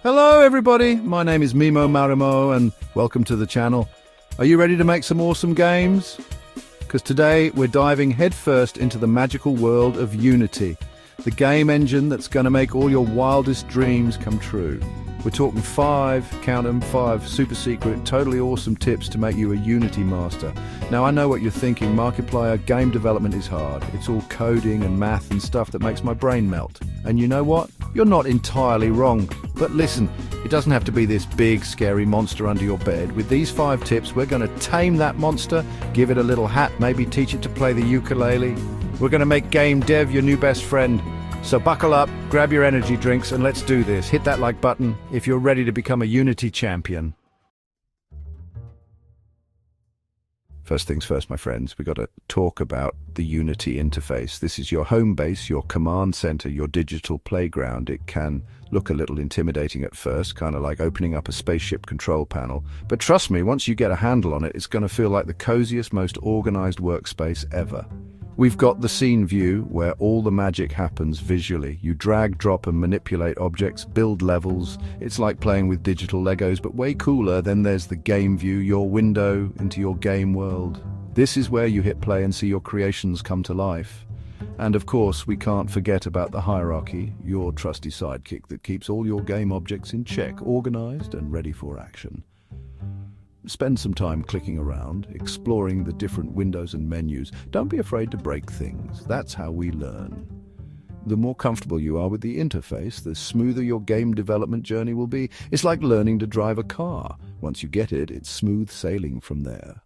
Hello everybody, my name is Mimo Marimo and welcome to the channel. Are you ready to make some awesome games? Because today we're diving headfirst into the magical world of Unity, the game engine that's going to make all your wildest dreams come true. We're talking count 'em, five super secret, totally awesome tips to make you a Unity master. Now I know what you're thinking, Markiplier, game development is hard. It's all coding and math and stuff that makes my brain melt. And you know what? You're not entirely wrong. But listen, it doesn't have to be this big, scary monster under your bed. With these 5 tips, we're going to tame that monster, give it a little hat, maybe teach it to play the ukulele. We're going to make game dev your new best friend. So buckle up, grab your energy drinks, and let's do this. Hit that like button if you're ready to become a Unity champion. First things first, my friends, we've got to talk about the Unity interface. This is your home base, your command center, your digital playground. It can look a little intimidating at first, kind of like opening up a spaceship control panel. But trust me, once you get a handle on it, it's going to feel like the coziest, most organized workspace ever. We've got the scene view, where all the magic happens visually. You drag, drop, and manipulate objects, build levels. It's like playing with digital Legos, but way cooler. Then there's the game view, your window into your game world. This is where you hit play and see your creations come to life. And of course, we can't forget about the hierarchy, your trusty sidekick that keeps all your game objects in check, organized and ready for action. Spend some time clicking around, exploring the different windows and menus. Don't be afraid to break things. That's how we learn. The more comfortable you are with the interface, the smoother your game development journey will be. It's like learning to drive a car. Once you get it, it's smooth sailing from there.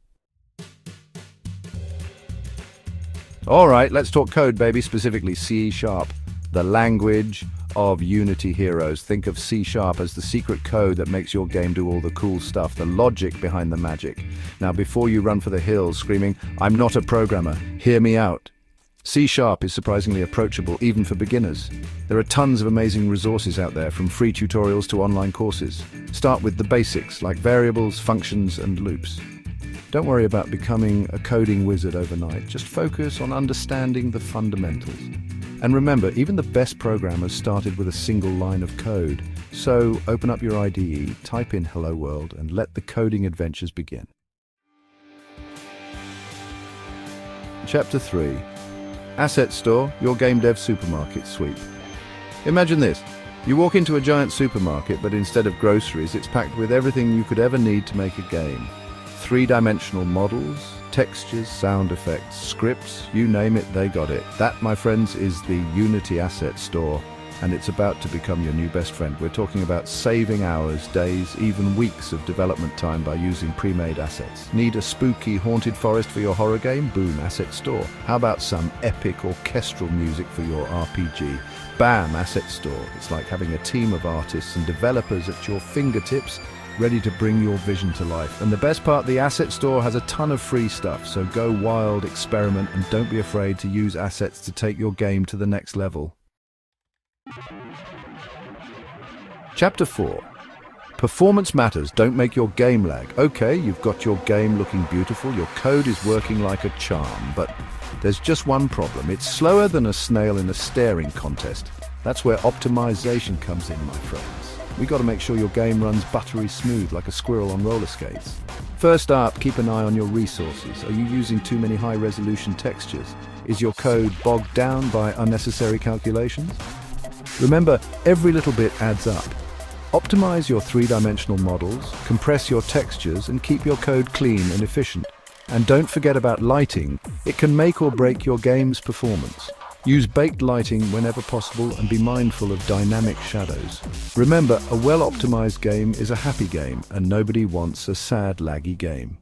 All right, let's talk code, baby, specifically C#, the language of Unity heroes. Think of C# as the secret code that makes your game do all the cool stuff, the logic behind the magic. Now, before you run for the hills screaming, "I'm not a programmer, hear me out." C# is surprisingly approachable, even for beginners. There are tons of amazing resources out there, from free tutorials to online courses. Start with the basics, like variables, functions, and loops. Don't worry about becoming a coding wizard overnight. Just focus on understanding the fundamentals. And remember, even the best programmers started with a single line of code. So open up your IDE, type in "Hello World," and let the coding adventures begin. Chapter 3. Asset Store, your game dev supermarket sweep. Imagine this. You walk into a giant supermarket, but instead of groceries, it's packed with everything you could ever need to make a game. 3-dimensional models, textures, sound effects, scripts, you name it, they got it. That, my friends, is the Unity Asset Store, and it's about to become your new best friend. We're talking about saving hours, days, even weeks of development time by using pre-made assets. Need a spooky haunted forest for your horror game? Boom, Asset Store. How about some epic orchestral music for your RPG? Bam, Asset Store. It's like having a team of artists and developers at your fingertips, ready to bring your vision to life. And the best part, the Asset Store has a ton of free stuff, so go wild, experiment, and don't be afraid to use assets to take your game to the next level. Chapter 4. Performance matters, don't make your game lag. Okay, you've got your game looking beautiful, your code is working like a charm, but there's just one problem. It's slower than a snail in a staring contest. That's where optimization comes in, my friends. We got to make sure your game runs buttery smooth like a squirrel on roller skates. First up, keep an eye on your resources. Are you using too many high-resolution textures? Is your code bogged down by unnecessary calculations? Remember, every little bit adds up. Optimize your 3-dimensional models, compress your textures, and keep your code clean and efficient. And don't forget about lighting. It can make or break your game's performance. Use baked lighting whenever possible and be mindful of dynamic shadows. Remember, a well-optimized game is a happy game, and nobody wants a sad, laggy game.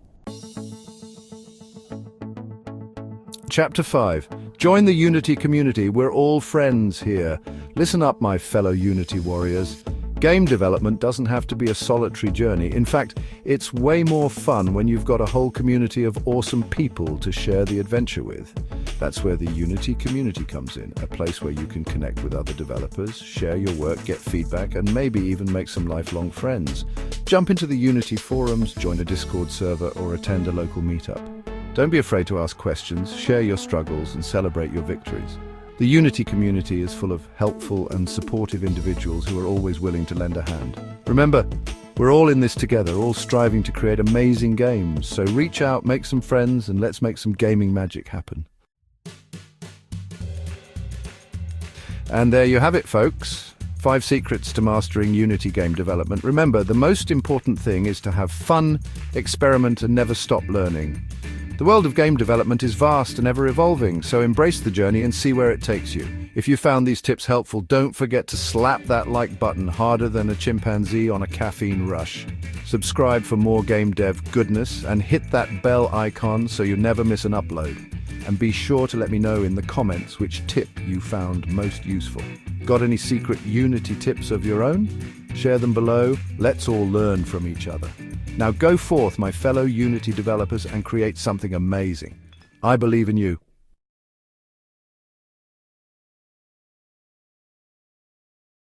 Chapter 5. Join the Unity community. We're all friends here. Listen up, my fellow Unity warriors. Game development doesn't have to be a solitary journey. In fact, it's way more fun when you've got a whole community of awesome people to share the adventure with. That's where the Unity community comes in, a place where you can connect with other developers, share your work, get feedback, and maybe even make some lifelong friends. Jump into the Unity forums, join a Discord server, or attend a local meetup. Don't be afraid to ask questions, share your struggles, and celebrate your victories. The Unity community is full of helpful and supportive individuals who are always willing to lend a hand. Remember, we're all in this together, all striving to create amazing games. So reach out, make some friends, and let's make some gaming magic happen. And there you have it, folks. 5 secrets to mastering Unity game development. Remember, the most important thing is to have fun, experiment, and never stop learning. The world of game development is vast and ever-evolving, so embrace the journey and see where it takes you. If you found these tips helpful, don't forget to slap that like button harder than a chimpanzee on a caffeine rush. Subscribe for more game dev goodness, and hit that bell icon so you never miss an upload. And be sure to let me know in the comments which tip you found most useful. Got any secret Unity tips of your own? Share them below. Let's all learn from each other. Now go forth, my fellow Unity developers, and create something amazing. I believe in you.